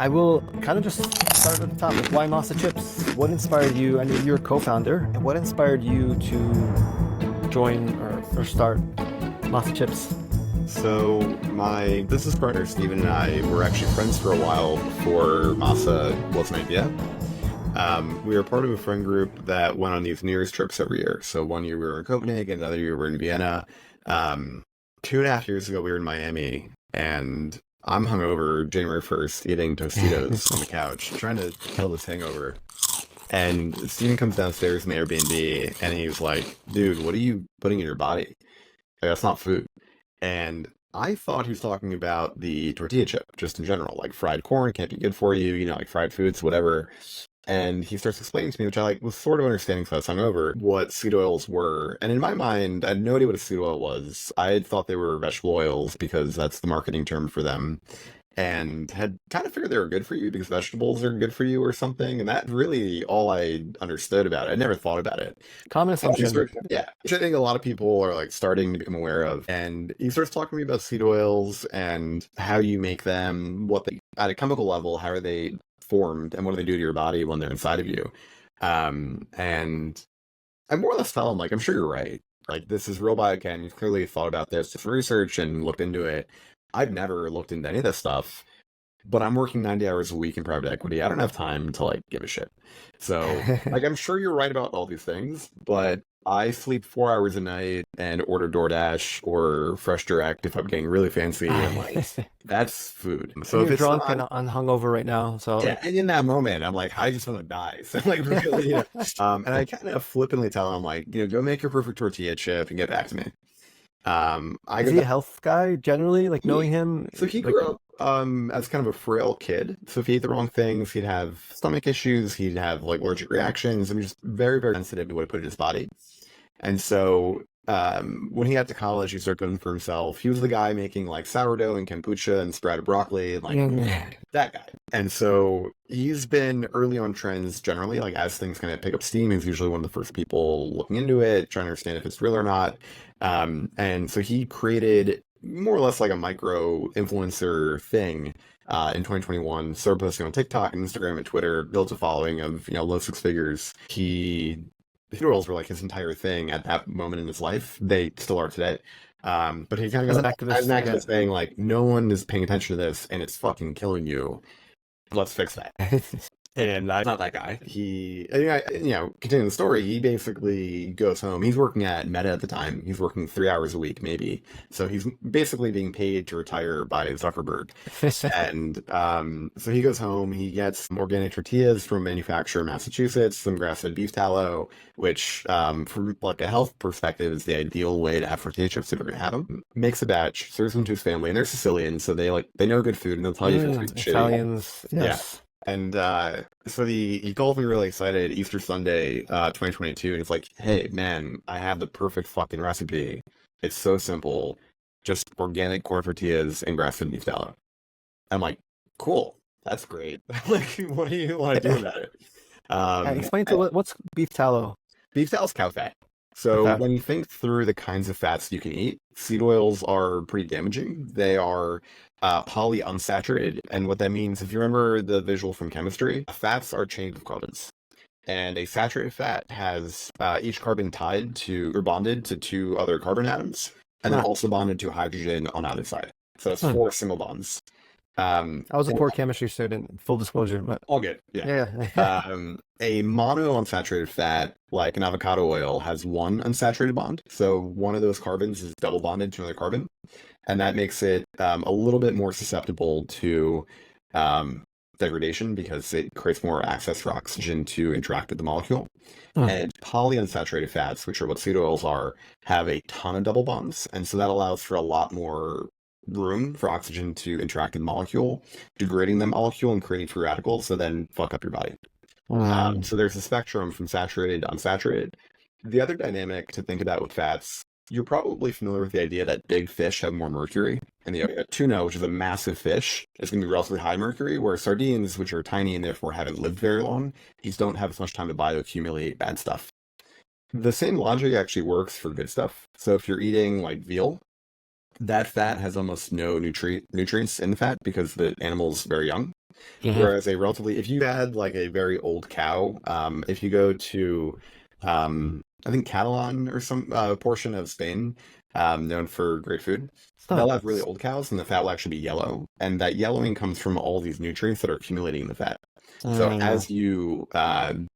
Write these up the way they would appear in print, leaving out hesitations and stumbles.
I will kind of just start at the top with why MASA Chips. What inspired you? I mean, you're a co-founder. And what inspired you to join or start MASA Chips? So my business partner Steven and I were actually friends for a while before Masa was an idea. We were part of a friend group that went on these New Year's trips every year. So one year we were in Copenhagen, another year we were in Vienna. 2.5 years ago we were in Miami, and I'm hungover January 1st eating Tostitos on the couch, trying to kill this hangover. And Steven comes downstairs in the Airbnb and he's like, dude, what are you putting in your body? Like, that's not food. And I thought he was talking about the tortilla chip, just in general, like fried corn can't be good for you, like fried foods, whatever. And he starts explaining to me, which I was sort of understanding because I was hungover, what seed oils were. And in my mind, I had no idea what a seed oil was. I had thought they were vegetable oils because that's the marketing term for them. And had kind of figured they were good for you because vegetables are good for you or something. And that's really all I understood about it. I never thought about it. Common assumption. Yeah, which I think a lot of people are like starting to become aware of. And he starts talking to me about seed oils and how you make them, what they, at a chemical level, how are they formed and what do they do to your body when they're inside of you. And I more or less tell him, like, I'm sure you're right. Like, this is real biochem. You've clearly thought about this, did some research and looked into it. I've never looked into any of this stuff, but I'm working 90 hours a week in private equity. I don't have time to like give a shit. So like, I'm sure you're right about all these things, but I sleep 4 hours a night and order DoorDash or Fresh Direct if I'm getting really fancy. And like, that's food. So You're if it's drunk not, and hungover right now, so yeah, and in that moment, I'm like, I just want to die. So like, really, and I kind of flippantly tell him like, go make your perfect tortilla chip and get back to me. I is go he a back. health guy generally? Like knowing him, So he like grew up as kind of a frail kid. So if he ate the wrong things, he'd have stomach issues, he'd have like allergic reactions. I mean, just very, very sensitive to what it put in his body. And so when he got to college, he started cooking for himself. He was the guy making like sourdough and kombucha and sprouted broccoli, and, like that guy. And so he's been early on trends generally, like as things kind of pick up steam, he's usually one of the first people looking into it, trying to understand if it's real or not. And so he created more or less like a micro influencer thing in 2021, started posting on TikTok and Instagram and Twitter, built a following of, low six figures. The funerals were like his entire thing at that moment in his life. They still are today. But he kind of as goes an as an activist. activist saying like, no one is paying attention to this and it's fucking killing you. Let's fix that. And I'm not that guy. Continuing the story, he basically goes home. He's working at Meta at the time. He's working 3 hours a week, maybe. So he's basically being paid to retire by Zuckerberg. And so he goes home. He gets some organic tortillas from a manufacturer in Massachusetts, some grass-fed beef tallow, which, from like a health perspective, is the ideal way to have tortilla chips if you're gonna have them. Makes a batch, serves them to his family, and they're Sicilian, so they know good food, and they'll tell you if it's shitty. Italians, yes. Yeah. And so he called me really excited Easter Sunday, 2022, and he's like, "Hey man, I have the perfect fucking recipe. It's so simple, just organic corn tortillas and grass-fed beef tallow." I'm like, "Cool, that's great. Like, what do you want to do about it?" Explain to what's beef tallow. Beef tallow is cow fat. So when you think through the kinds of fats you can eat, seed oils are pretty damaging. They are polyunsaturated, and what that means, if you remember the visual from chemistry, fats are chains of carbons. And a saturated fat has each carbon tied to or bonded to two other carbon atoms, and then also bonded to hydrogen on either side. So that's four single bonds. I was a poor chemistry student, full disclosure, but all good. Yeah. A monounsaturated fat, like an avocado oil, has one unsaturated bond. So one of those carbons is double bonded to another carbon. And that makes it a little bit more susceptible to degradation because it creates more access for oxygen to interact with the molecule. And polyunsaturated fats, which are what seed oils are, have a ton of double bonds. And so that allows for a lot more room for oxygen to interact with the molecule, degrading the molecule and creating free radicals, so then fuck up your body. So there's a spectrum from saturated to unsaturated. The other dynamic to think about with fats, you're probably familiar with the idea that big fish have more mercury. And the tuna, which is a massive fish, is going to be relatively high mercury, where sardines, which are tiny and therefore haven't lived very long, these don't have as much time to bioaccumulate bad stuff. The same logic actually works for good stuff. So if you're eating like veal, that fat has almost no nutrients in the fat because the animal's very young. Mhm. Whereas if you had like a very old cow, if you go to, I think Catalan or some portion of Spain, known for great food, It's not. they'll have really old cows and the fat will actually be yellow. And that yellowing comes from all these nutrients that are accumulating in the fat. So Mm. as you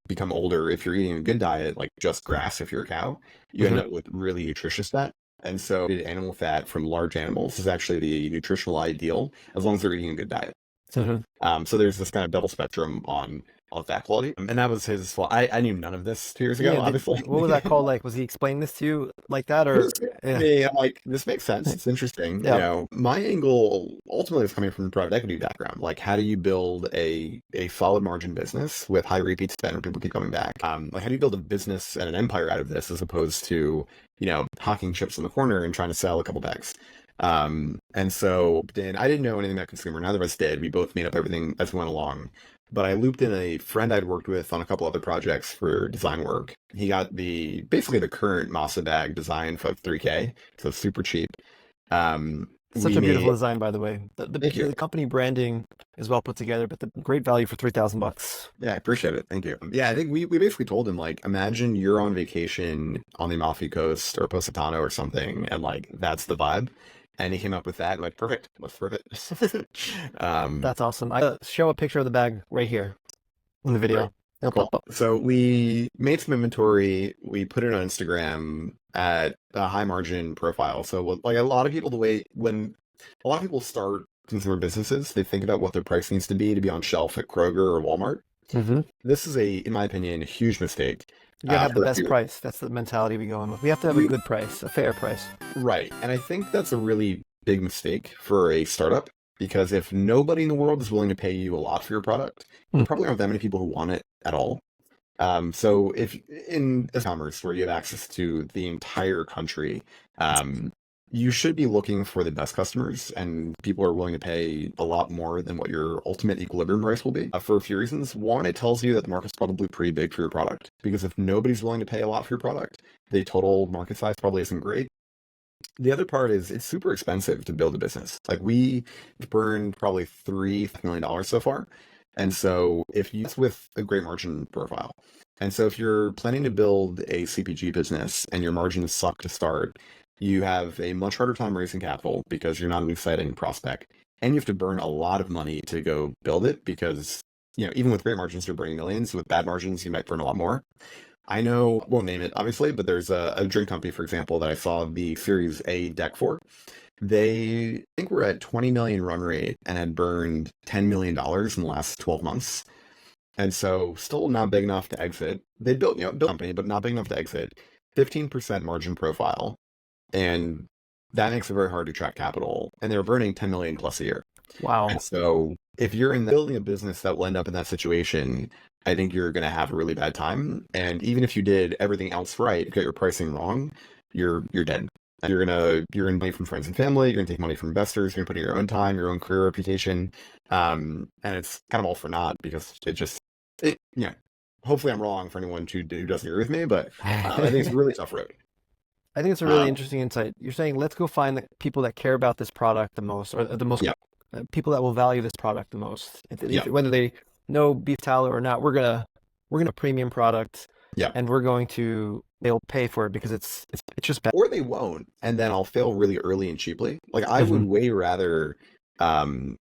become older, if you're eating a good diet, like just grass if you're a cow, you end Mhm. up with really nutritious fat. And so animal fat from large animals is actually the nutritional ideal as long as they're eating a good diet. Mhm. So there's this kind of double spectrum on fat quality. And that was his fault. I knew none of this 2 years ago, Yeah. obviously. What was that called? Like, was he explaining this to you like that, It was or to yeah? me, I'm like, this makes sense. It's interesting. Yeah. My angle ultimately is coming from a private equity background. Like, how do you build a solid margin business with high repeat spend where people keep coming back? Like, how do you build a business and an empire out of this as opposed to, hawking chips in the corner and trying to sell a couple bags? And so then I didn't know anything about consumer. Neither of us did. We both made up everything as we went along. But I looped in a friend I'd worked with on a couple other projects for design work. He got basically the current Masa bag design for 3K, so super cheap. Such We a beautiful made, design, by the way. thank you. The company branding is well put together, but the great value for $3,000. Yeah, I appreciate it. Thank you. Yeah, I think we basically told him, like, imagine you're on vacation on the Amalfi Coast or Positano or something, and like that's the vibe. And he came up with that, like, perfect. Let's prove it. That's awesome. I show a picture of the bag right here in the Great. video. It'll Cool. pop up. So we made some inventory. We put it on Instagram at a high margin profile. So like a lot of people, when a lot of people start consumer businesses, they think about what their price needs to be on shelf at Kroger or Walmart. Hmm. This is in my opinion, a huge mistake. You gotta have the For a best few. price. That's the mentality we go in with. We have to have a We, good price, a fair price. right. And I think that's a really big mistake for a startup because if nobody in the world is willing to pay you a lot for your product, there Mm. probably aren't that many people who want it at all. So if in e-commerce where you have access to the entire country, you should be looking for the best customers and people are willing to pay a lot more than what your ultimate equilibrium price will be for a few reasons. One, it tells you that the market's probably pretty big for your product because if nobody's willing to pay a lot for your product, the total market size probably isn't great. The other part is it's super expensive to build a business. Like we burned probably $3 million so far. And so that's with a great margin profile. And so if you're planning to build a CPG business and your margins suck to start, you have a much harder time raising capital because you're not an exciting prospect. And you have to burn a lot of money to go build it because, even with great margins, you're burning millions. With bad margins, you might burn a lot more. I know, won't name it obviously, but there's a drink company, for example, that I saw the Series A deck for. They I think we're at 20 million run rate and had burned $10 million in the last 12 months. And so still not big enough to exit. They built a company, but not big enough to exit. 15% margin profile. And that makes it very hard to track capital. And they were burning 10 million plus a year. Wow. And so if you're building a business that will end up in that situation, I think you're going to have a really bad time. And even if you did everything else right, got your pricing wrong, you're dead. And you're gonna money from friends and family. You're gonna take money from investors. You're gonna put in your own time, your own career reputation, and it's kind of all for naught because hopefully I'm wrong for anyone who doesn't agree with me, but I think it's a really tough road. I think it's a really interesting insight. You're saying let's go find the people that care about this product the most, or the most Yeah, people that will value this product the most. yeah, Whether they know beef tallow or not, we're gonna premium product, yeah. and they'll pay for it because it's just better. Or they won't, and then I'll fail really early and cheaply. Like I would Hmm. way rather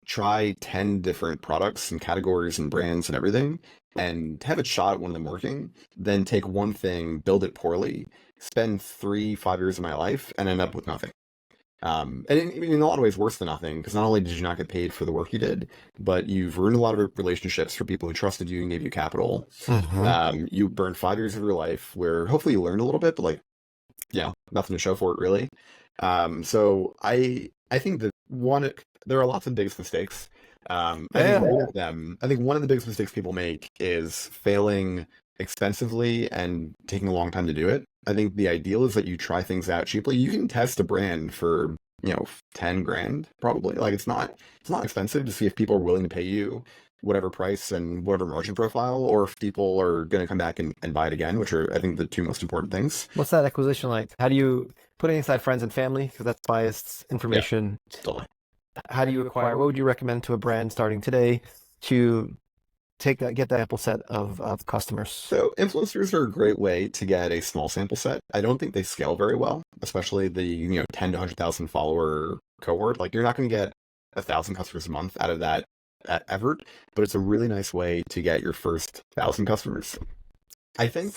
try 10 different products and categories and brands and everything and have a shot at one of them working than take one thing, build it poorly, spend 3 5 years of my life and end up with nothing. And in a lot of ways worse than nothing, because not only did you not get paid for the work you did, but you've ruined a lot of relationships for people who trusted you and gave you capital. Hmm. You burned 5 years of your life where hopefully you learned a little bit, but like, nothing to show for it really. So I think that there are lots of biggest mistakes. Yeah. I think one of the biggest mistakes people make is failing expensively and taking a long time to do it. I think the ideal is that you try things out cheaply. You can test a brand for, 10 grand probably. Like it's not expensive to see if people are willing to pay you whatever price and whatever margin profile, or if people are going to come back and buy it again, which are, I think, the two most important things. What's that acquisition like? How do you put it inside friends and family? Because that's biased Yeah, information. totally. How do you acquire? What would you recommend to a brand starting today? to get that sample set of customers? So influencers are a great way to get a small sample set. I don't think they scale very well, especially the 10 to 100,000 follower cohort. Like you're not going to get 1,000 customers a month out of that effort, but it's a really nice way to get your first 1,000 customers. I think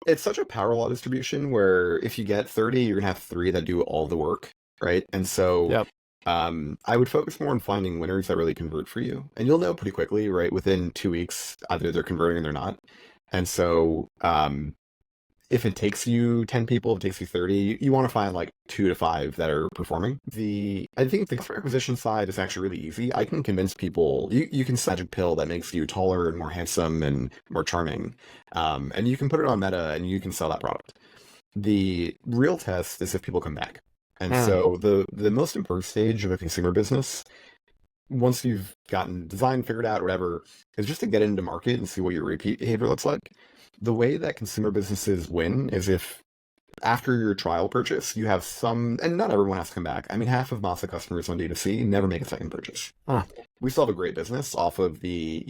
it's such a power law distribution where if you get 30, you're gonna have 3 that do all the work, right? And so Yep. I would focus more on finding winners that really convert for you. And you'll know pretty quickly, right? Within 2 weeks, either they're converting or they're not. And so if it takes you 10 people, if it takes you 30, you want to find like 2 to 5 that are performing. I think the customer acquisition side is actually really easy. I can convince people, you can sell a magic pill that makes you taller and more handsome and more charming. And you can put it on Meta and you can sell that product. The real test is if people come back. And so the most important stage of a consumer business, once you've gotten design figured out, or whatever, is just to get into market and see what your repeat behavior looks like. The way that consumer businesses win is if after your trial purchase, you have some, and not everyone has to come back. I mean, half of MASA customers on D2C never make a second purchase. We still have a great business off of the,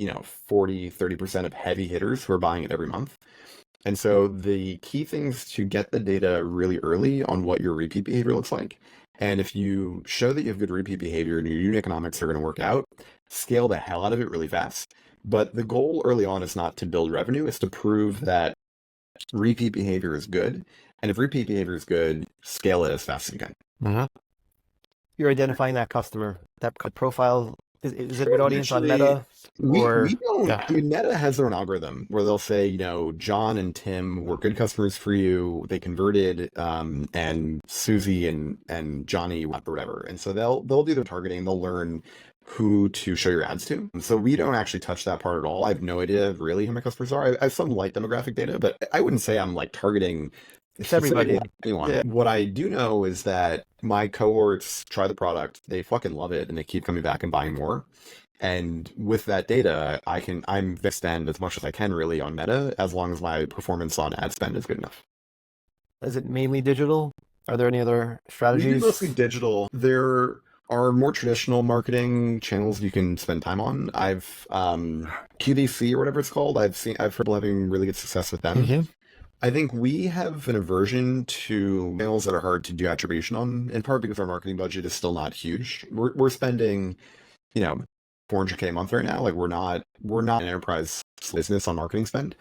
40, 30% of heavy hitters who are buying it every month. And so the key things to get the data really early on what your repeat behavior looks like. And if you show that you have good repeat behavior and your unit economics are going to work out, scale the hell out of it really fast. But the goal early on is not to build revenue, it's to prove that repeat behavior is good. And if repeat behavior is good, scale it as fast as you can. You're identifying that customer, that profile. Is it an audience on Meta? We don't. I mean, Meta has their own algorithm where they'll say, John and Tim were good customers for you. They converted, and Susie and Johnny or whatever. And so they'll do their targeting. They'll learn who to show your ads to. So we don't actually touch that part at all. I have no idea really who my customers are. I have some light demographic data, but I wouldn't say I'm like targeting. It's everybody. Anyone. Yeah. What I do know is that my cohorts try the product, they fucking love it, and they keep coming back and buying more. And with that data, I'm spend as much as I can really on Meta, as long as my performance on ad spend is good enough. Is it mainly digital? Are there any other strategies? We do mostly digital. There are more traditional marketing channels you can spend time on. I've QVC or whatever it's called. I've heard people having really good success with them. Mm-hmm. I think we have an aversion to channels that are hard to do attribution on, in part because our marketing budget is still not huge. We're spending, $400K a month right now. Like we're not an enterprise business on marketing spend.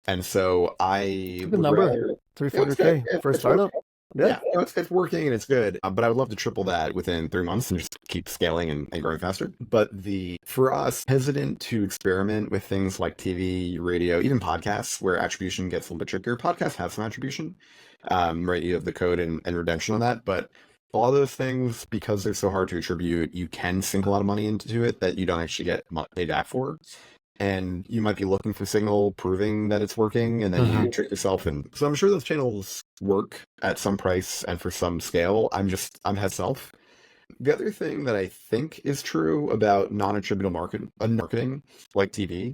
And so good number, 300K for a startup. Yeah, it's working and it's good. But I would love to triple that within 3 months and just keep scaling and growing faster. But for us, hesitant to experiment with things like TV, radio, even podcasts, where attribution gets a little bit trickier. Podcasts have some attribution, right? You have the code and redemption on that. But all those things, because they're so hard to attribute, you can sink a lot of money into it that you don't actually get paid back for. And you might be looking for signal proving that it's working, and then you trick yourself. And so I'm sure those channels work at some price and for some scale. I'm head self. The other thing that I think is true about non-attributable marketing, like TV,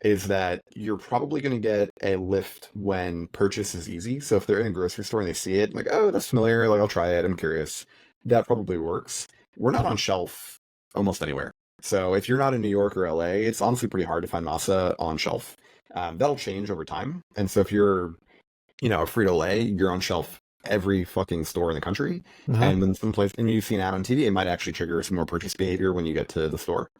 is that you're probably going to get a lift when purchase is easy. So if they're in a grocery store and they see it, like, oh, that's familiar, like I'll try it, I'm curious. That probably works. We're not on shelf almost anywhere. So if you're not in New York or LA, it's honestly pretty hard to find MASA on shelf. That'll change over time. And so if you're, a Frito-Lay, you're on shelf every fucking store in the country. And then someplace, and you see an ad on TV, it might actually trigger some more purchase behavior when you get to the store.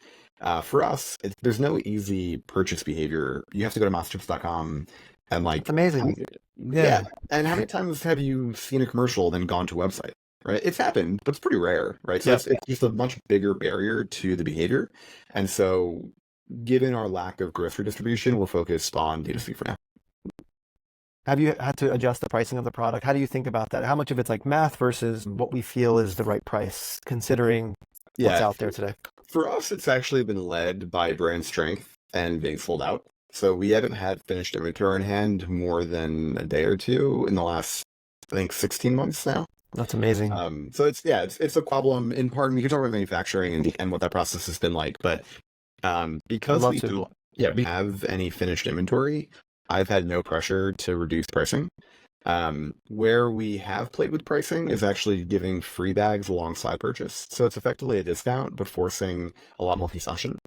For us, there's no easy purchase behavior. You have to go to masachips.com and It's amazing. Yeah. And how many times have you seen a commercial then gone to a website? Right, it's happened, but it's pretty rare, right? So it's just a much bigger barrier to the behavior. And so, given our lack of grocery distribution, we're focused on D2C for now. Have you had to adjust the pricing of the product? How do you think about that? How much of it's like math versus what we feel is the right price, considering what's out there today? For us, it's actually been led by brand strength and being sold out. So we haven't had finished inventory in hand more than a day or two in the last, I think, 16 months now. That's amazing. So it's a problem in part. We can talk about manufacturing and what that process has been like, but because we have any finished inventory, I've had no pressure to reduce pricing. Where we have played with pricing is actually giving free bags alongside purchase. So it's effectively a discount, but forcing a lot more consumption.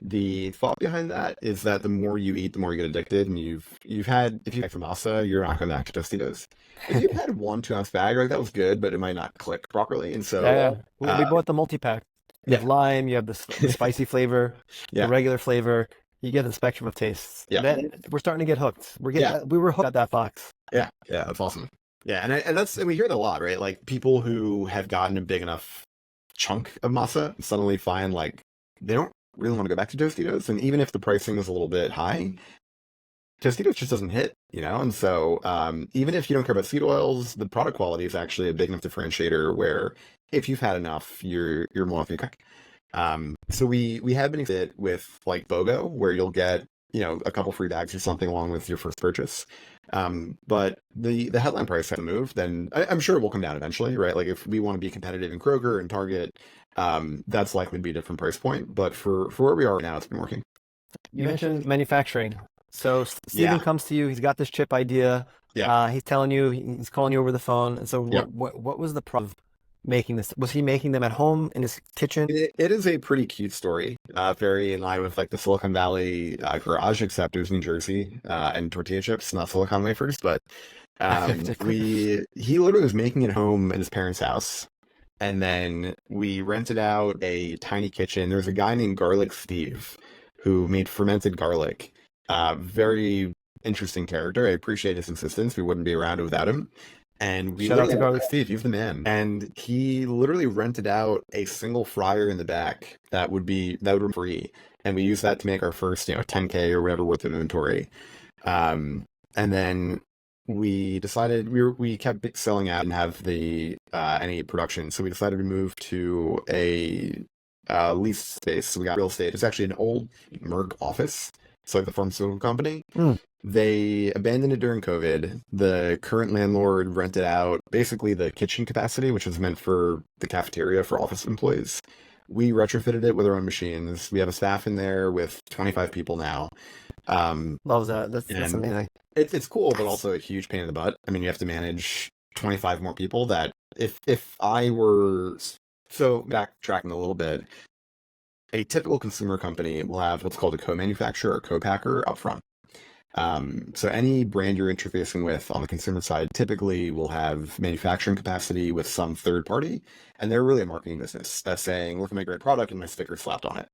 The thought behind that is that the more you eat, the more you get addicted. And you've had, if you like from Masa, you're not going back to Tostitos. If you've had 1 2 ounce bag, like that was good, but it might not click properly. And Yeah, so, yeah. We bought the multi-pack. You have yeah, lime, you have the spicy flavor, the yeah, regular flavor. You get the spectrum of tastes. yeah, Then we're starting to get hooked. yeah. We were hooked at that box. Yeah, yeah, that's awesome. Yeah, and we hear that a lot, right? Like people who have gotten a big enough chunk of masa suddenly find like they don't really want to go back to Tostitos, and even if the pricing is a little bit high, Tostitos just doesn't hit, And so even if you don't care about seed oils, the product quality is actually a big enough differentiator where if you've had enough, you're more likely to crack. So we have been it with like BOGO, where you'll get a couple free bags or something along with your first purchase. But the headline price hasn't moved, then I'm sure it will come down eventually, right? Like if we want to be competitive in Kroger and Target, that's likely to be a different price point. But for where we are right now, it's been working. You mentioned manufacturing. So Steven Yeah, comes to you. He's got this chip idea. yeah, He's telling you. He's calling you over the phone. And so yeah. what was the problem of making this? Was he making them at home in his kitchen? It is a pretty cute story, very in line with like the Silicon Valley garage, except it was New Jersey and tortilla chips, not silicon wafers. But he literally was making it home at his parents' house, and then we rented out a tiny kitchen. There was a guy named Garlic Steve who made fermented garlic. Very interesting character. I appreciate his insistence. We wouldn't be around without him. And we Shout out to literally, Garlic Steve. He's the man. And he literally rented out a single fryer in the back that would be free. And we used that to make our first, 10K or whatever worth of inventory. And then we decided we kept selling out and have the any production. So we decided to move to a leased space. So we got real estate. It's actually an old Merck office. It's like the pharmaceutical company. Mm. They abandoned it during COVID. The current landlord rented out basically the kitchen capacity, which was meant for the cafeteria for office employees. We retrofitted it with our own machines. We have a staff in there with 25 people now. Loves that. That's And amazing. it's cool, but also a huge pain in the butt. I mean, you have to manage 25 more people that if I were so backtracking a little bit, a typical consumer company will have what's called a co-manufacturer or co-packer up front. So any brand you're interfacing with on the consumer side typically will have manufacturing capacity with some third party, and they're really a marketing business that's saying, look at my great product and my sticker slapped on it.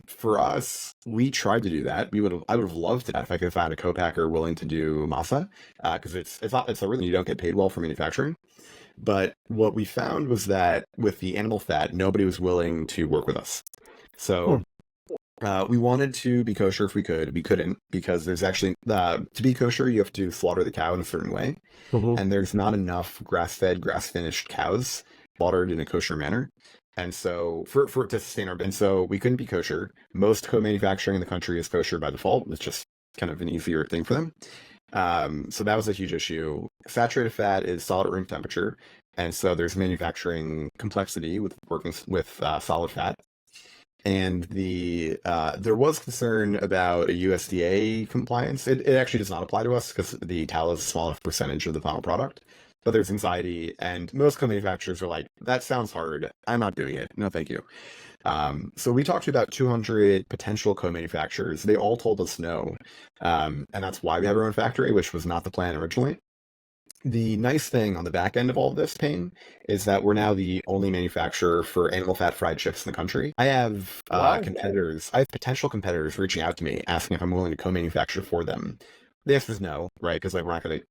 For us, we tried to do that. I would have loved it if I could have found a co-packer willing to do masa, because it's a really, you don't get paid well for manufacturing. But what we found was that with the animal fat, nobody was willing to work with us. So we wanted to be kosher if we could. We couldn't because there's actually, to be kosher, you have to slaughter the cow in a certain way. Mhm. And there's not enough grass-fed, grass-finished cows slaughtered in a kosher manner. And so for it to sustain and so we couldn't be kosher. Most co-manufacturing in the country is kosher by default. It's just kind of an easier thing for them. So that was a huge issue. Saturated fat is solid at room temperature. And so there's manufacturing complexity with working with solid fat. And there was concern about a USDA compliance. It actually does not apply to us because the tallow is a small enough percentage of the final product. But there's anxiety, and most co-manufacturers are like, that sounds hard. I'm not doing it. No, thank you. So we talked to about 200 potential co-manufacturers. They all told us no. And that's why we have our own factory, which was not the plan originally. The nice thing on the back end of all of this pain is that we're now the only manufacturer for animal fat fried chips in the country. I have Wow. competitors. I have potential competitors reaching out to me asking if I'm willing to co-manufacture for them. The answer is no, right? Because like we're not going to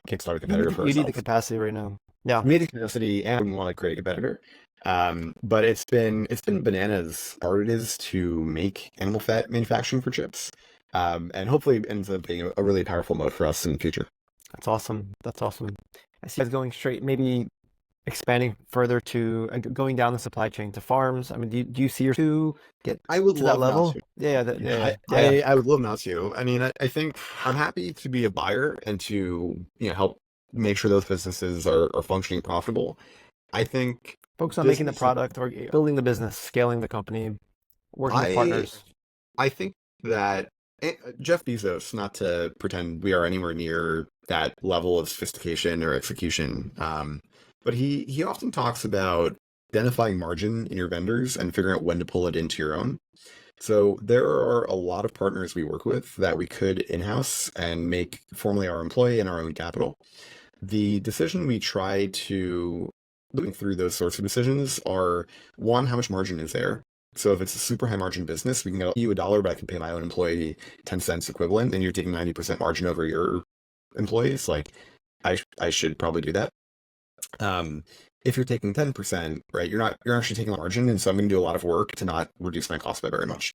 kickstart a competitor for You need the ourselves. capacity right now. Yeah. We need the capacity and we want to create a competitor. But it's been bananas how hard it is to make animal fat manufacturing for chips. And hopefully it ends up being a really powerful mode for us in the future. That's awesome. That's awesome. I see you guys going straight, maybe expanding further to going down the supply chain to farms. I mean, do you see your to get I would to that love not level? to. Yeah, Yeah, yeah. I would love not to. I mean, I think I'm happy to be a buyer and to, help make sure those businesses are functioning profitable. I think Focus on making the business, product or building the business, scaling the company, working with I partners. I think that Jeff Bezos, not to pretend we are anywhere near that level of sophistication or execution, but he often talks about identifying margin in your vendors and figuring out when to pull it into your own. So there are a lot of partners we work with that we could in-house and make formally our employee and our own capital. The decision we try to looking through those sorts of decisions are one, how much margin is there? So if it's a super high margin business, we can get you $1, but I can pay my own employee 10 cents equivalent, and you're taking 90% margin over your employees. Like I should probably do that. Um, if you're taking 10%, right, you're actually taking a margin, and so I'm going to do a lot of work to not reduce my cost by very much.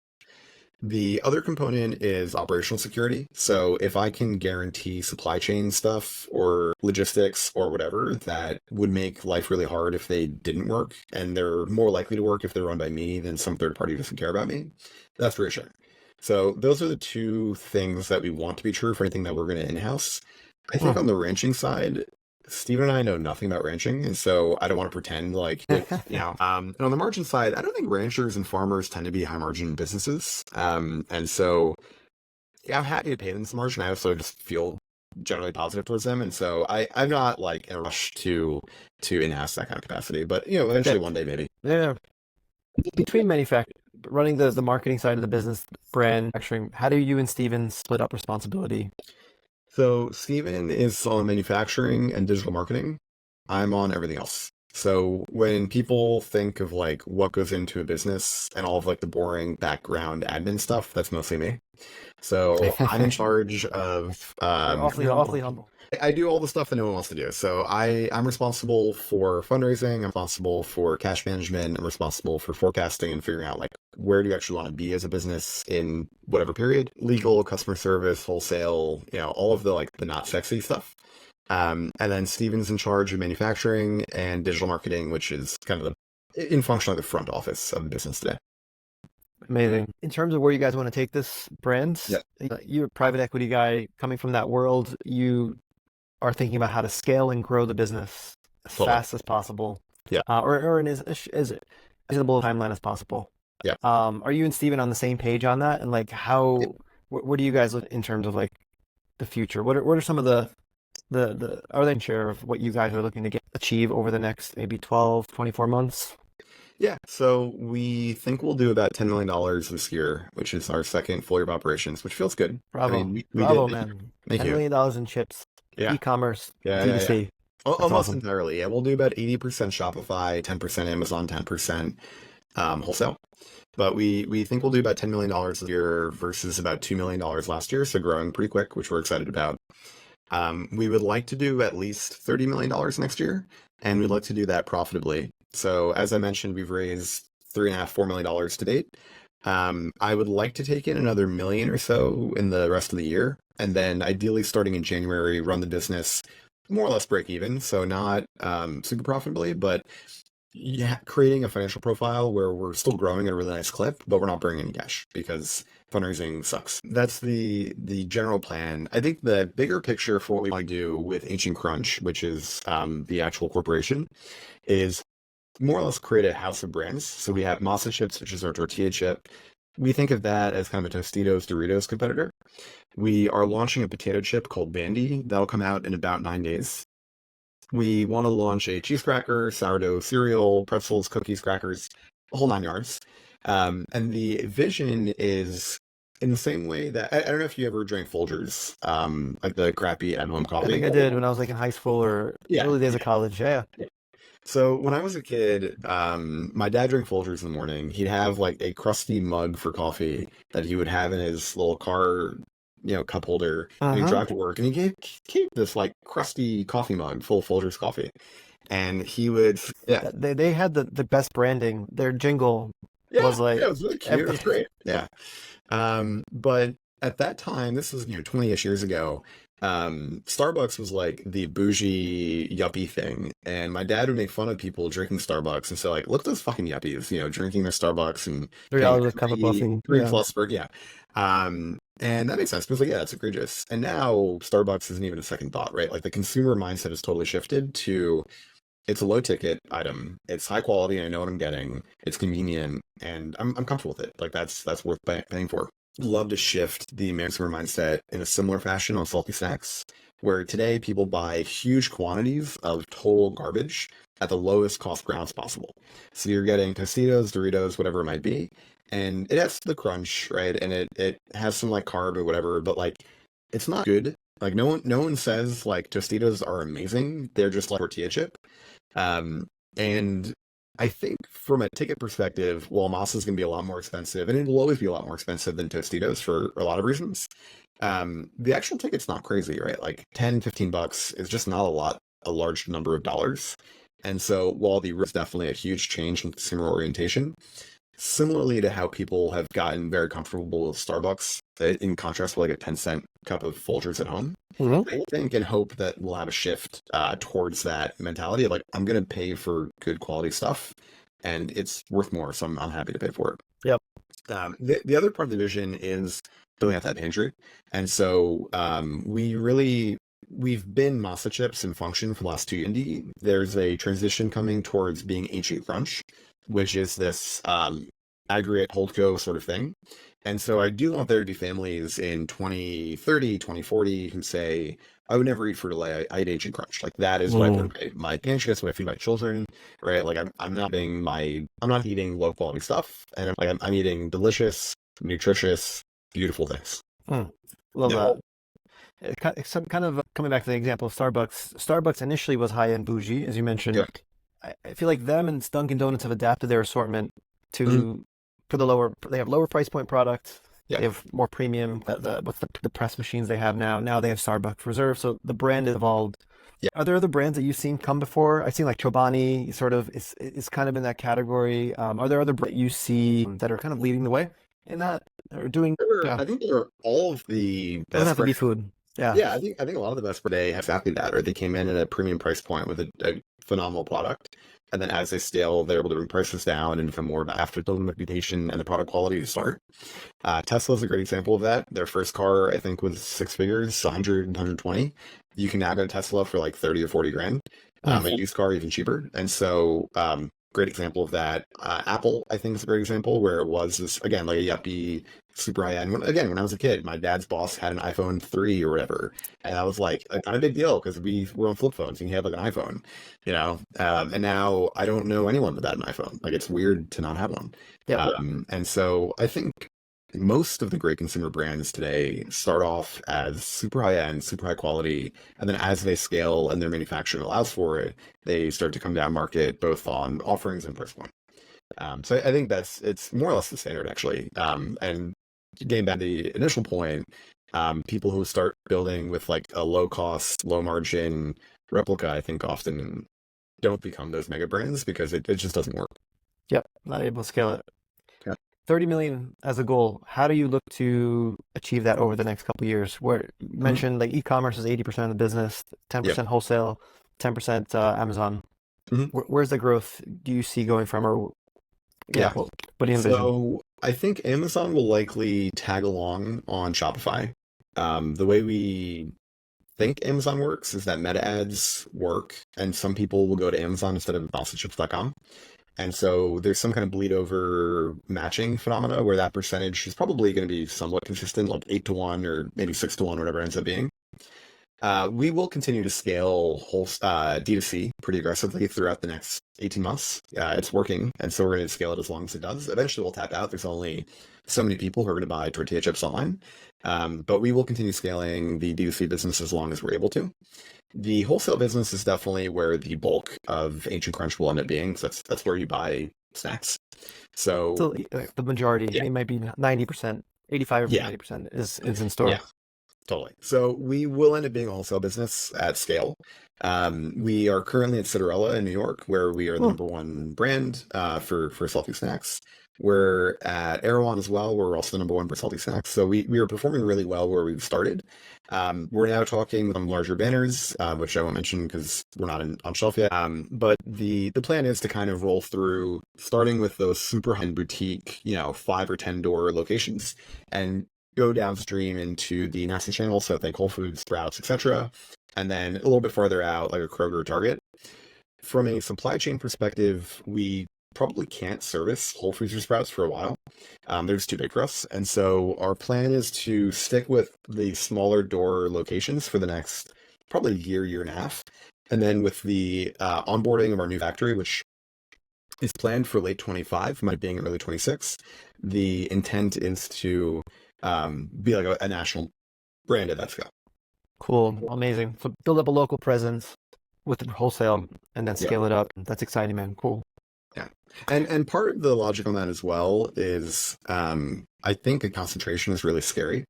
The other component is operational security. So if I can guarantee supply chain stuff or logistics or whatever that would make life really hard if they didn't work, and they're more likely to work if they're run by me than some third party who doesn't care about me, that's reassuring. So those are the two things that we want to be true for anything that we're going to in-house. I think on the ranching side, Steve and I know nothing about ranching, and so I don't want to pretend like, and on the margin side, I don't think ranchers and farmers tend to be high margin businesses. And so, yeah, I'm happy to pay them some margin. I also just feel generally positive towards them, and so I'm not like in a rush to in-house that kind of capacity, but eventually one day maybe. Yeah. Between running the marketing side of the business, brand manufacturing, how do you and Steven split up responsibility? So Steven is on manufacturing and digital marketing. I'm on everything else. So when people think of like what goes into a business and all of like the boring background admin stuff, that's mostly me. So I'm in charge of Awfully humble. I do all the stuff that no one wants to do. So I'm responsible for fundraising, I'm responsible for cash management, I'm responsible for forecasting and figuring out like where do you actually want to be as a business in whatever period. Legal, customer service, wholesale, all of the like the not sexy stuff. And then Steven's in charge of manufacturing and digital marketing, which is kind of in function of the front office of the business today. Amazing. In terms of where you guys want to take this brand, you're a private equity guy coming from that world. You are thinking about how to scale and grow the business as fast as possible. Yeah. Or in as reasonable timeline as possible. Yeah. Are you and Steven on the same page on that? And like what do you guys look in terms of like the future? What are some of the are they share of what you guys are looking to achieve over the next maybe 12, 24 months? Yeah, so we think we'll do about $10 million this year, which is our second full year of operations, which feels good. Bravo. I mean, Bravo, man. Thank $10 you. million in chips, e-commerce, D2C. Almost awesome. entirely. Yeah, we'll do about 80% Shopify, 10% Amazon, 10% wholesale. But we think we'll do about $10 million this year versus about $2 million last year, so growing pretty quick, which we're excited about. We would like to do at least $30 million next year, and we'd like to do that profitably. So as I mentioned, we've raised $3.5–4 million to date. I would like to take in another million or so in the rest of the year, and then ideally starting in January, run the business more or less break even. So not super profitably, but creating a financial profile where we're still growing at a really nice clip, but we're not bringing in cash because fundraising sucks. That's the general plan. I think the bigger picture for what we want to do with Ancient Crunch, which is the actual corporation, is more or less create a house of brands. So we have MASA Chips, which is our tortilla chip. We think of that as kind of a Tostitos Doritos competitor. We are launching a potato chip called Bandy. That'll come out in about 9 days. We want to launch a cheese cracker, sourdough cereal, pretzels, cookies, crackers, a whole 9 yards. And the vision is in the same way that I don't know if you ever drank Folgers, like the crappy at-home coffee. I think I did when I was like in high school or early days of college. Yeah. So when I was a kid, my dad drank Folgers in the morning. He'd have like a crusty mug for coffee that he would have in his little car, cup holder. And he'd drive to work, and he keep this like crusty coffee mug full of Folgers coffee. And he would, They had the best branding. Their jingle was like, it was really cute. It was great. Yeah. But at that time, this was 20-ish years ago. Starbucks was like the bougie yuppie thing, and my dad would make fun of people drinking Starbucks and say like, look at those fucking yuppies, drinking their Starbucks and $3 a cup of coffee, $3+. And that makes sense because it's egregious. And now Starbucks isn't even a second thought, right? Like the consumer mindset has totally shifted to it's a low ticket item, it's high quality, I know what I'm getting, it's convenient, and I'm comfortable with it. Like that's worth paying for. love to shift the consumer mindset in a similar fashion on salty snacks, where today people buy huge quantities of total garbage at the lowest cost per ounce possible. So you're getting Tostitos, Doritos, whatever it might be, and it has the crunch, right? And it has some like carb or whatever, but like it's not good. Like no one says like Tostitos are amazing. They're just like tortilla chip. Um, and I think from a ticket perspective, while masa is going to be a lot more expensive, and it'll always be a lot more expensive than Tostitos for a lot of reasons, the actual ticket's not crazy, right? Like 10, $15 is just not a large number of dollars. And so while the is definitely a huge change in consumer orientation, similarly to how people have gotten very comfortable with Starbucks, in contrast with like a 10-cent cup of Folgers at home, I think and hope that we'll have a shift towards that mentality of like, I'm going to pay for good quality stuff and it's worth more. So I'm happy to pay for it. Yep. The other part of the vision is building out that pantry. And so we've been MASA Chips in function for the last 2 years. There's a transition coming towards being HA Crunch, which is this aggregate holdco sort of thing. And so I do want there to be families in 2030, 2040 who say, I would never eat Fruit-Lay. I eat HA Crunch. Like that is what I put my pantry. That's what I feed my children, right? Like I'm not eating low quality stuff, and I'm eating delicious, nutritious, beautiful things. Love No. that. It's some kind of coming back to the example of Starbucks. Starbucks initially was high end bougie, as you mentioned. Yeah. I feel like them and Dunkin' Donuts have adapted their assortment Mhm. to for the lower. They have lower price point products. Yeah. They have more premium. With the press machines they have now. Now they have Starbucks Reserve, so the brand has evolved. Yeah. Are there other brands that you've seen come before? I've seen like Chobani sort of is kind of in that category. Are there other brands you see that are kind of leading the way in that or doing? Yeah, I think they're all of the it doesn't best have to be brands. food. Yeah. Yeah, I think a lot of the best per day have exactly that, or they came in at a premium price point with a phenomenal product, and then as they scale, they're able to bring prices down and become more about after building reputation and the product quality to start. Tesla's a great example of that. Their first car, I think, was 6 figures, 100, 120. You can now get a Tesla for like 30 or 40 grand. A used car even cheaper. And so, great example of that. Apple, I think, is a great example where it was this, again, like a yuppie, super high end. When I was a kid, my dad's boss had an iPhone 3 or whatever. And that was like not a big deal because we were on flip phones and he had like an iPhone, you know? And now I don't know anyone without an iPhone. Like it's weird to not have one. Yeah. And so I think most of the great consumer brands today start off as super high end, super high quality, and then as they scale and their manufacturing allows for it, they start to come down market both on offerings and price point. So I think it's more or less the standard actually. And getting back to the initial point, people who start building with like a low cost, low margin replica, I think often don't become those mega brands because it just doesn't work. Yep. Not able to scale it. Yeah. 30 million as a goal. How do you look to achieve that over the next couple of years? Where you mentioned like e-commerce is 80% of the business, 10% wholesale, 10% Amazon. Where's the growth do you see going from, or Yeah. what do you envision? So I think Amazon will likely tag along on Shopify. The way we think Amazon works is that meta ads work, and some people will go to Amazon instead of MasaChips.com. And so there's some kind of bleed over matching phenomena where that percentage is probably going to be somewhat consistent, like 8-1 or maybe 6-1, whatever it ends up being. We will continue to scale D2C pretty aggressively throughout the next 18 months. It's working, and so we're going to scale it as long as it does. Eventually, we'll tap out. There's only so many people who are going to buy tortilla chips online, but we will continue scaling the D2C business as long as we're able to. The wholesale business is definitely where the bulk of Ancient Crunch will end up being. So that's where you buy snacks. So the majority, yeah. it might be 90%, 85 or Yeah. 90% is in store. Yeah. Totally. So we will end up being a wholesale business at scale. We are currently at Citarella in New York, where we are the number one brand for salty snacks. We're at Erewhon as well, where we're also the number one for salty snacks. So we are performing really well where we've started. We're now talking with some larger banners, which I won't mention because we're not on shelf yet. But the plan is to kind of roll through, starting with those super high-end boutique, 5 or 10 door locations, and go downstream into the nasty channel, so think Whole Foods, Sprouts, etc., and then a little bit farther out, like a Kroger or Target. From a supply chain perspective, we probably can't service Whole Foods or Sprouts for a while. They're just too big for us. And so our plan is to stick with the smaller door locations for the next probably year and a half. And then with the onboarding of our new factory, which is planned for late 25, might being early 26, the intent is to be like a national brand at that scale. Cool. Amazing. So build up a local presence with the wholesale and then Yeah. scale it up. That's exciting, man. Cool. Yeah. And part of the logic on that as well is I think a concentration is really scary.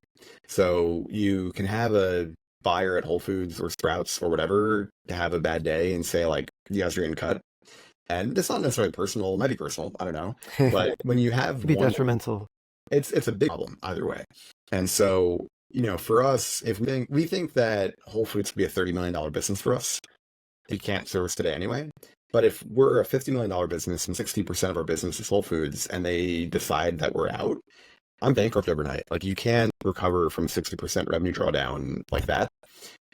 So you can have a buyer at Whole Foods or Sprouts or whatever to have a bad day and say like, you guys are getting cut. And it's not necessarily personal, it might be personal, I don't know. But when you have Could be one, detrimental. it's a big problem either way. And so, for us, if we think that Whole Foods could be a $30 million business for us, we can't service today anyway. But if we're a $50 million business and 60% of our business is Whole Foods and they decide that we're out, I'm bankrupt overnight. Like you can't recover from 60% revenue drawdown like that.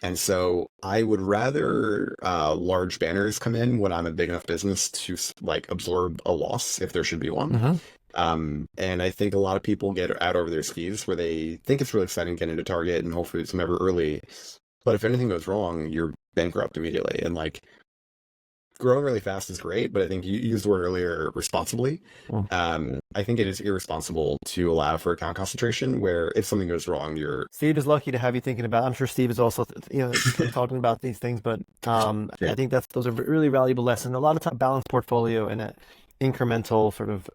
And so I would rather large banners come in when I'm a big enough business to like absorb a loss if there should be one. And I think a lot of people get out over their skis where they think it's really exciting getting into Target and Whole Foods whenever early. But if anything goes wrong, you're bankrupt immediately. And like growing really fast is great, but I think you used the word earlier responsibly. I think it is irresponsible to allow for account concentration where if something goes wrong, Steve is lucky to have you thinking about. I'm sure Steve is also talking about these things, but I think those are really valuable lessons. A lot of time, balanced portfolio and an incremental sort of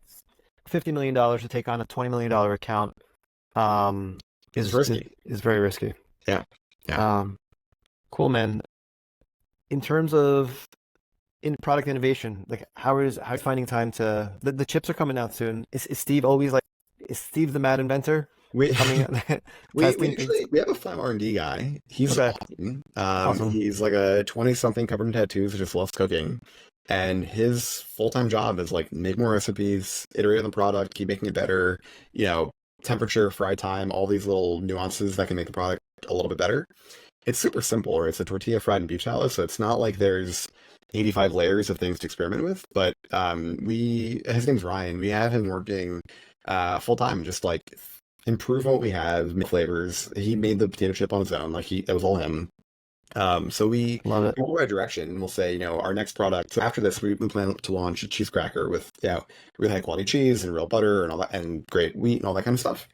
$50 million to take on a $20 million account is risky. Is very risky. Yeah. Cool, man. In terms of product innovation, like how are you finding time to the chips are coming out soon? Is Steve always like, is Steve the mad inventor? We have a fun R&D guy. He's awesome. He's like a 20-something covered in tattoos who just loves cooking. And his full-time job is like make more recipes, iterate on the product, keep making it better, temperature, fry time, all these little nuances that can make the product a little bit better. It's super simple, right? It's a tortilla fried in beef tallow, so it's not like there's 85 layers of things to experiment with. But his name's Ryan. We have him working full-time, just like improve what we have, make flavors. He made the potato chip on his own, that was all him. So we love it. Go the right direction, and we'll say, our next product. So after this, we plan to launch a cheese cracker with really high quality cheese and real butter and all that, and great wheat and all that kind of stuff.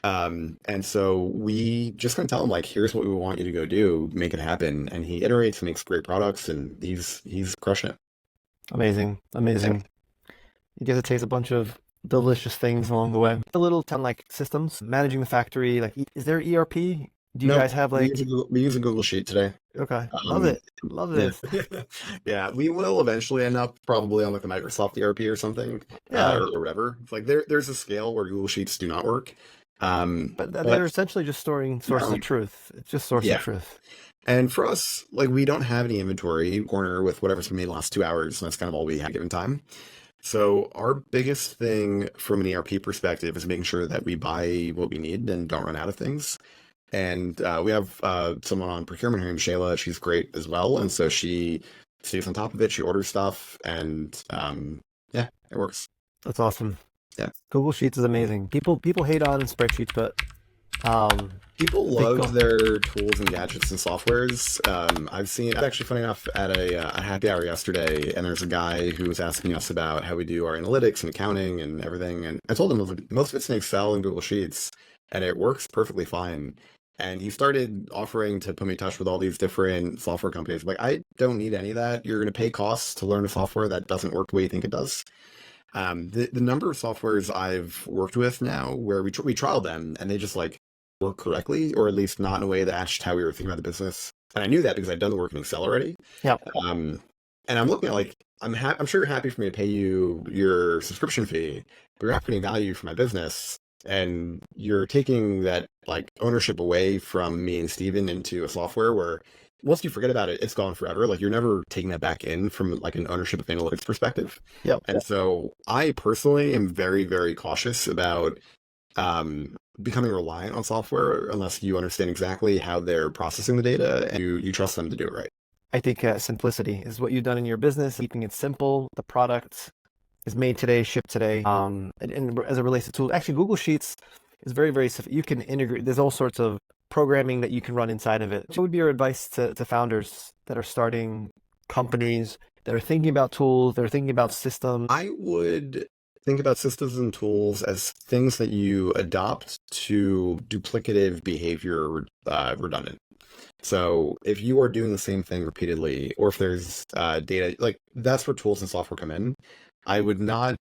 And so we just kind of tell him like, here's what we want you to go do, make it happen. And he iterates and makes great products, and he's crushing it. Amazing. Yeah. You get to taste a bunch of delicious things along the way. A little town like systems, managing the factory. Like, is there ERP? Do you guys have like? We use a Google Sheet today. Okay, love it. Yeah, we will eventually end up probably on like the Microsoft ERP or something, or whatever. It's like there's a scale where Google Sheets do not work. But they're essentially just storing sources of truth. It's just sources of truth. And for us, like we don't have any inventory corner with whatever's been made in the last 2 hours, and that's kind of all we have given time. So our biggest thing from an ERP perspective is making sure that we buy what we need and don't run out of things. And we have someone on procurement here named Shayla. She's great as well. And so she stays on top of it. She orders stuff, and it works. That's awesome. Yeah. Google Sheets is amazing. People hate on spreadsheets, but people love their tools and gadgets and softwares. It's actually funny enough at a happy hour yesterday, and there's a guy who was asking us about how we do our analytics and accounting and everything. And I told him most of it's in Excel and Google Sheets, and it works perfectly fine. And he started offering to put me in touch with all these different software companies. I'm like, I don't need any of that. You're going to pay costs to learn a software that doesn't work the way you think it does. The number of softwares I've worked with now where we trialed them and they just like work correctly, or at least not in a way that matched how we were thinking about the business. And I knew that because I'd done the work in Excel already. Yeah. And I'm looking at like, I'm sure you're happy for me to pay you your subscription fee, but you're not putting value for my business. And you're taking that like ownership away from me and Steven into a software where once you forget about it, it's gone forever. Like you're never taking that back in from like an ownership of analytics perspective. Yeah. And so I personally am very, very cautious about becoming reliant on software unless you understand exactly how they're processing the data and you trust them to do it right. I think simplicity is what you've done in your business, keeping it simple, the product is made today, shipped today. And as it relates to tools, actually, Google Sheets is very, you can integrate, there's all sorts of programming that you can run inside of it. What would be your advice to founders that are starting companies, that are thinking about tools, that are thinking about systems? I would think about systems and tools as things that you adopt to duplicative behavior redundant. So if you are doing the same thing repeatedly, or if there's data, like that's where tools and software come in. I would not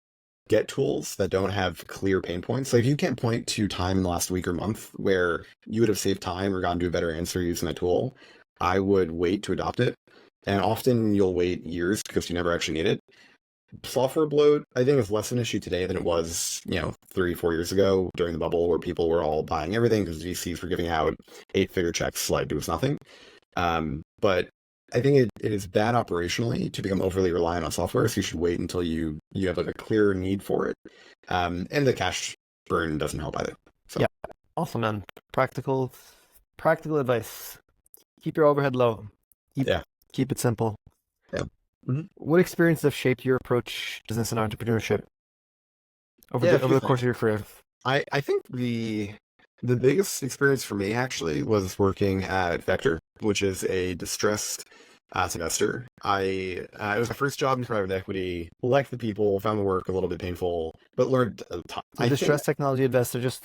get tools that don't have clear pain points. So if you can't point to time in the last week or month where you would have saved time or gotten to a better answer using a tool, I would wait to adopt it. And often you'll wait years because you never actually need it. Software bloat, I think, is less an issue today than it was, 3, 4 years ago during the bubble where people were all buying everything because VCs were giving out 8-figure checks like it was nothing. But I think it is bad operationally to become overly reliant on software, so you should wait until you have like a clear need for it. And the cash burn doesn't help either. So Yeah, awesome, man. Practical advice. Keep your overhead low. yeah. Keep it simple. Yeah. Mm-hmm. What experiences have shaped your approach to business and entrepreneurship over Yeah, the course of your career? I think the biggest experience for me actually was working at Vector, which is a distressed investor. It was my first job in private equity. Liked the people, found the work a little bit painful, but learned a ton. The distressed technology investor, just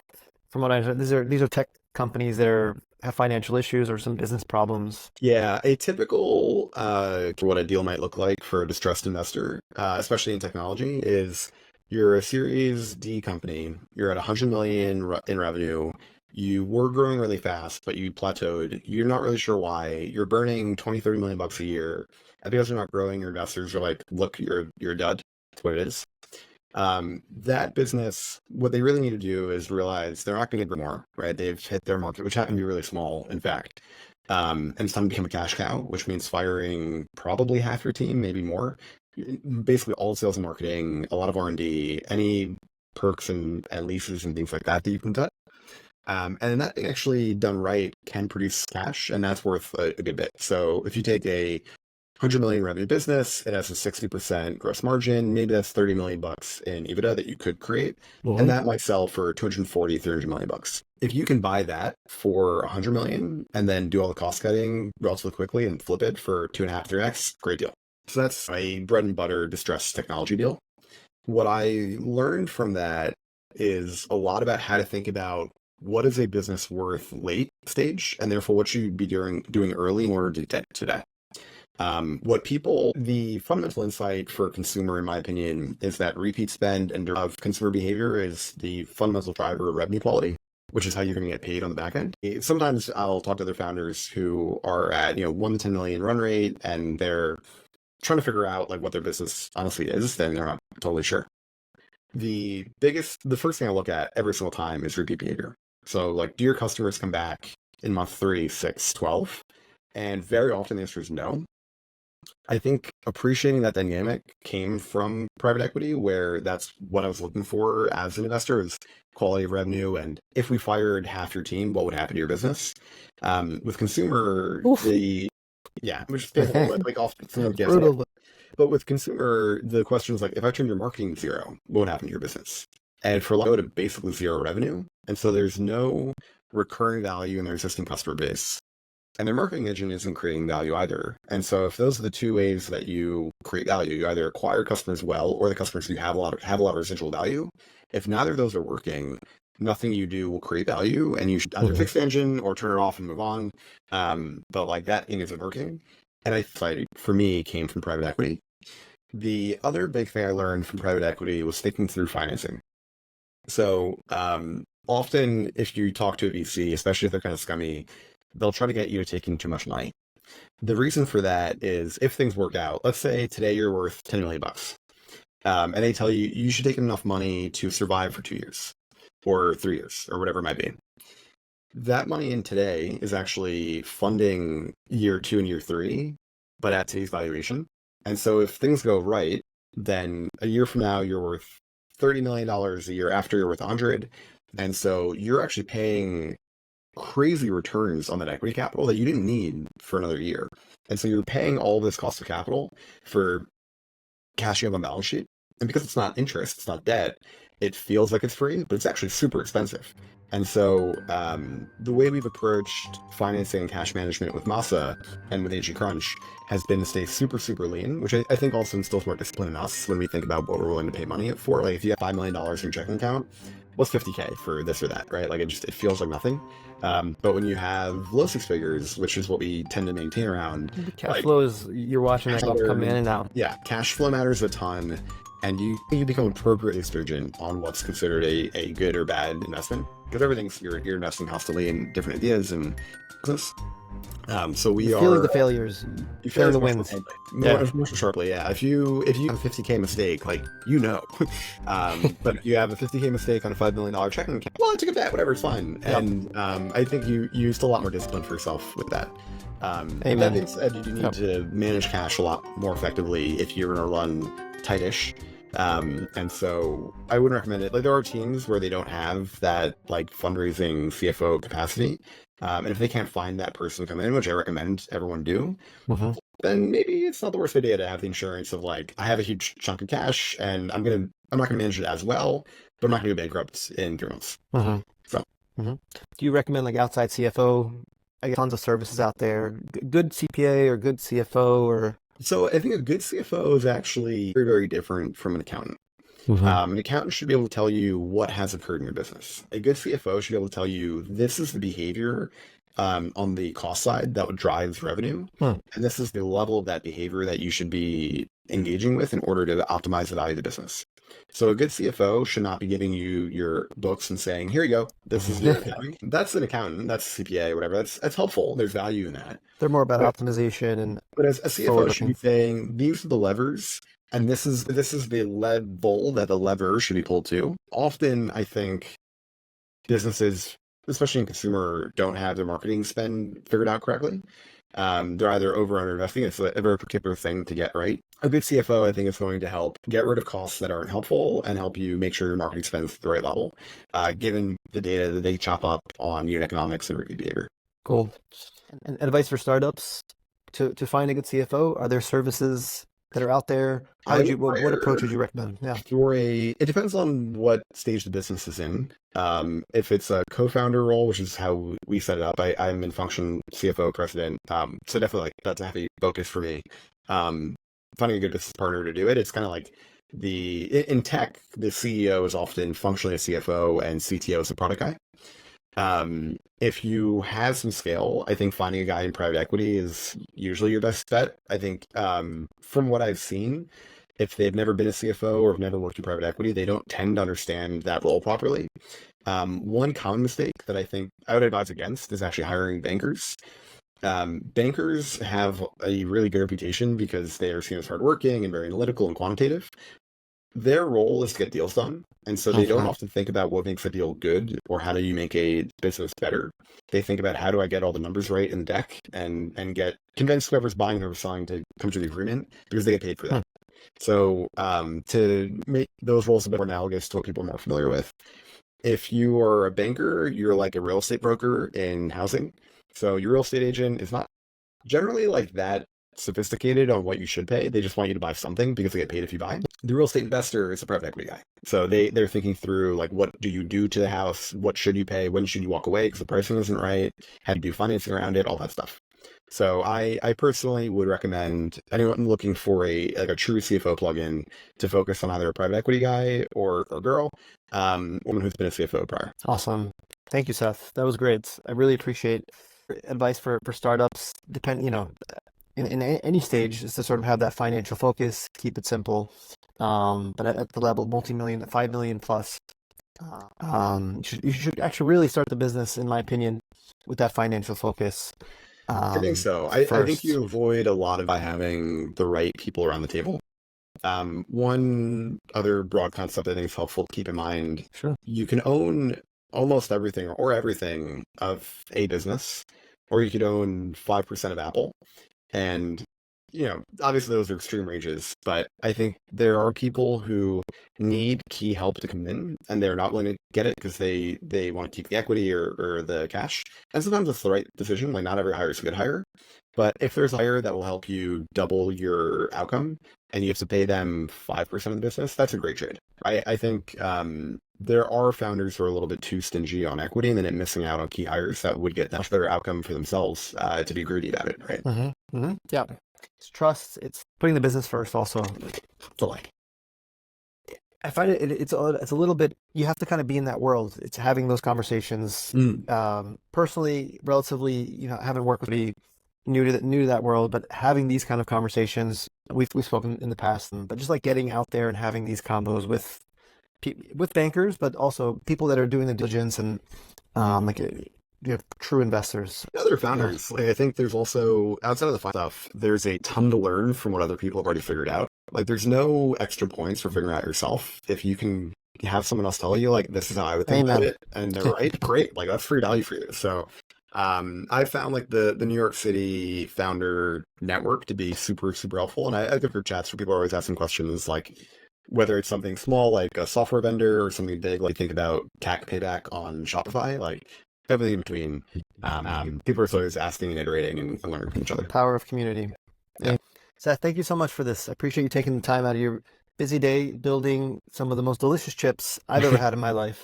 from what I understand, these are tech companies that have financial issues or some business problems. Yeah, a typical for what a deal might look like for a distressed investor, especially in technology, is you're a Series D company. You're at 100 million in revenue. You were growing really fast, but you plateaued. You're not really sure why. You're burning 20, 30 million bucks a year. And because you're not growing, your investors are like, look, you're a dud. That's what it is. That business, what they really need to do is realize they're not going to get more, right? They've hit their market, which happened to be really small, in fact. And it's time to become a cash cow, which means firing probably half your team, maybe more. Basically all sales and marketing, a lot of R&D, any perks and leases and things like that you can cut. And that actually done right can produce cash, and that's worth a good bit. So if you take a 100 million revenue business, it has a 60% gross margin, maybe that's 30 million bucks in EBITDA that you could create, and that might sell for 240, 300 million bucks. If you can buy that for 100 million and then do all the cost cutting relatively quickly and flip it for 2.5, 3x, great deal. So that's a bread and butter distressed technology deal. What I learned from that is a lot about how to think about what is a business worth late stage, and therefore what should you be doing early in order to get to that. The fundamental insight for consumer, in my opinion, is that repeat spend and of consumer behavior is the fundamental driver of revenue quality, which is how you're going to get paid on the back end. Sometimes I'll talk to other founders who are at 1 to 10 million run rate, and they're trying to figure out like what their business honestly is, then they're not totally sure. The first thing I look at every single time is repeat behavior. So like, do your customers come back in month 3, 6, 12? And very often the answer is no. I think appreciating that dynamic came from private equity, where that's what I was looking for as an investor, is quality of revenue. And if we fired half your team, what would happen to your business? With consumer, which is painful, like often brutal. But with consumer, the question is like, if I turn your marketing to zero, what would happen to your business? And for a lot of basically zero revenue. And so there's no recurring value in their existing customer base. And their marketing engine isn't creating value either. And so if those are the two ways that you create value, you either acquire customers well, or the customers who have a lot of residual value. If neither of those are working, nothing you do will create value, and you should either fix the engine or turn it off and move on. But like that thing isn't working. And I think for me came from private equity. The other big thing I learned from private equity was thinking through financing. So often if you talk to a VC, especially if they're kind of scummy, they'll try to get you to take in too much money. The reason for that is if things work out, let's say today you're worth 10 million bucks, and they tell you you should take enough money to survive for 2 years or 3 years or whatever it might be. That money in today is actually funding year 2 and year 3, but at today's valuation. And so if things go right, then a year from now, you're worth $30 million. A year after, you're worth 100. And so you're actually paying crazy returns on that equity capital that you didn't need for another year. And so you're paying all this cost of capital for cashing up on balance sheet. And because it's not interest, it's not debt, it feels like it's free, but it's actually super expensive. And so the way we've approached financing and cash management with MASA and with AG Crunch has been to stay super, super lean, which I think also instills more discipline in us when we think about what we're willing to pay money for. Like if you have $5 million in your checking account, what's 50K for this or that, right? Like it feels like nothing. But when you have low six figures, which is what we tend to maintain around, The cash like flow is you're watching that come in and out. yeah, cash flow matters a ton, and you become appropriately stringent on what's considered a good or bad investment, because everything's you're investing constantly in different ideas and business. So we You're are feeling the failures, you feeling the much wins. more sharply. Yeah, if you have a 50K mistake, like but you have a 50K mistake on a $5 million checking account, well, I took a bet, whatever, it's fine. Yep. And I think you used a lot more discipline for yourself with that. Amen. That being said, you do need to manage cash a lot more effectively if you're going to run tightish. And so I wouldn't recommend it. Like there are teams where they don't have that like fundraising CFO capacity. And if they can't find that person to come in, which I recommend everyone do, then maybe it's not the worst idea to have the insurance of like, I have a huge chunk of cash and I'm not gonna manage it as well, but I'm not gonna go bankrupt in 3 months. So do you recommend like outside CFO? I get tons of services out there. Good CPA or good CFO or so I think a good CFO is actually very, very different from an accountant. An accountant should be able to tell you what has occurred in your business. A good CFO should be able to tell you this is the behavior on the cost side that would drive revenue, and this is the level of that behavior that you should be engaging with in order to optimize the value of the business. So a good CFO should not be giving you your books and saying, "Here you go, this is your accounting." That's an accountant, that's a CPA, or whatever. That's helpful. There's value in that. They're more about optimization and. But as a CFO should be saying, these are the levers. And this is the level that the lever should be pulled to. Often, I think businesses, especially in consumer, don't have their marketing spend figured out correctly. They're either over or under investing. It's a very particular thing to get right. A good CFO, I think, is going to help get rid of costs that aren't helpful and help you make sure your marketing spend is at the right level, given the data that they chop up on unit economics and repeat behavior. Cool. And advice for startups to find a good CFO? Are there services that are out there? What approach would you recommend? Yeah. It depends on what stage the business is in. If it's a co-founder role, which is how we set it up, I'm in function CFO president. So definitely that's a heavy focus for me. Finding a good business partner to do it. It's kind of like in tech, the CEO is often functionally a CFO and CTO is a product guy. If you have some scale, I think finding a guy in private equity is usually your best bet. I think from what I've seen, if they've never been a CFO or have never worked in private equity, they don't tend to understand that role properly. One common mistake that I think I would advise against is actually hiring bankers. Bankers have a really good reputation because they are seen as hardworking and very analytical and quantitative. Their role is to get deals done. And so they don't often think about what makes a deal good or how do you make a business better. They think about how do I get all the numbers right in the deck and convince whoever's buying, whoever's selling to come to the agreement because they get paid for that. So to make those roles a bit more analogous to what people are more familiar with, if you are a banker, you're like a real estate broker in housing. So your real estate agent is not generally like that sophisticated on what you should pay. They just want you to buy something because they get paid if you buy. The real estate investor is a private equity guy. So they're thinking through like, what do you do to the house? What should you pay? When should you walk away because the pricing isn't right? How do you do financing around it? All that stuff. So I personally would recommend anyone looking for a true CFO plugin to focus on either a private equity guy or a girl, woman who's been a CFO prior. Awesome. Thank you, Seth. That was great. I really appreciate advice for startups. In any stage is to sort of have that financial focus, keep it simple. But at the level multi-million, 5 million plus, you should actually really start the business, in my opinion, with that financial focus. I think so. I think you avoid a lot of by having the right people around the table. One other broad concept I think is helpful to keep in mind. Sure. You can own almost everything or everything of a business, or you could own 5% of Apple. And obviously those are extreme ranges, but I think there are people who need key help to come in and they're not willing to get it because they want to keep the equity or the cash. And sometimes it's the right decision. Like not every hire is a good hire. But if there's a hire that will help you double your outcome and you have to pay them 5% of the business, that's a great trade. I think there are founders who are a little bit too stingy on equity and then missing out on key hires that would get a much better outcome for themselves to be greedy about it, right? Mm-hmm. Mm-hmm. Yeah. It's trust. It's putting the business first also. Totally. I find it's a little bit, you have to kind of be in that world. It's having those conversations. Personally, relatively, haven't worked with me new to that world, but having these kind of conversations, we've spoken in the past, but just like getting out there and having these combos with bankers, but also people that are doing the diligence and like true investors. Other founders. Like, I think there's also, outside of the fun stuff, there's a ton to learn from what other people have already figured out. Like there's no extra points for figuring out yourself. If you can have someone else tell you, like, this is how I would think about it, and they're right, great. Like that's free value for you. So I found like the New York City founder network to be super, super helpful. And I have group chats where people are always asking questions like whether it's something small like a software vendor or something big, like think about CAC payback on Shopify, like everything in between. People are always asking and iterating and learning from each other. Power of community. Yeah. Seth, thank you so much for this. I appreciate you taking the time out of your busy day building some of the most delicious chips I've ever had in my life.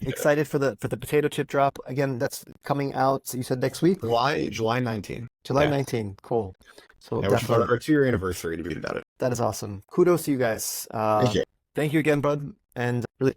Excited for the potato chip drop. Again, that's coming out, you said next week? July 19. July 19. Cool. So yeah, definitely our 2-year anniversary to be about it. That is awesome. Kudos to you guys. Thank you. Thank you again, bud. And really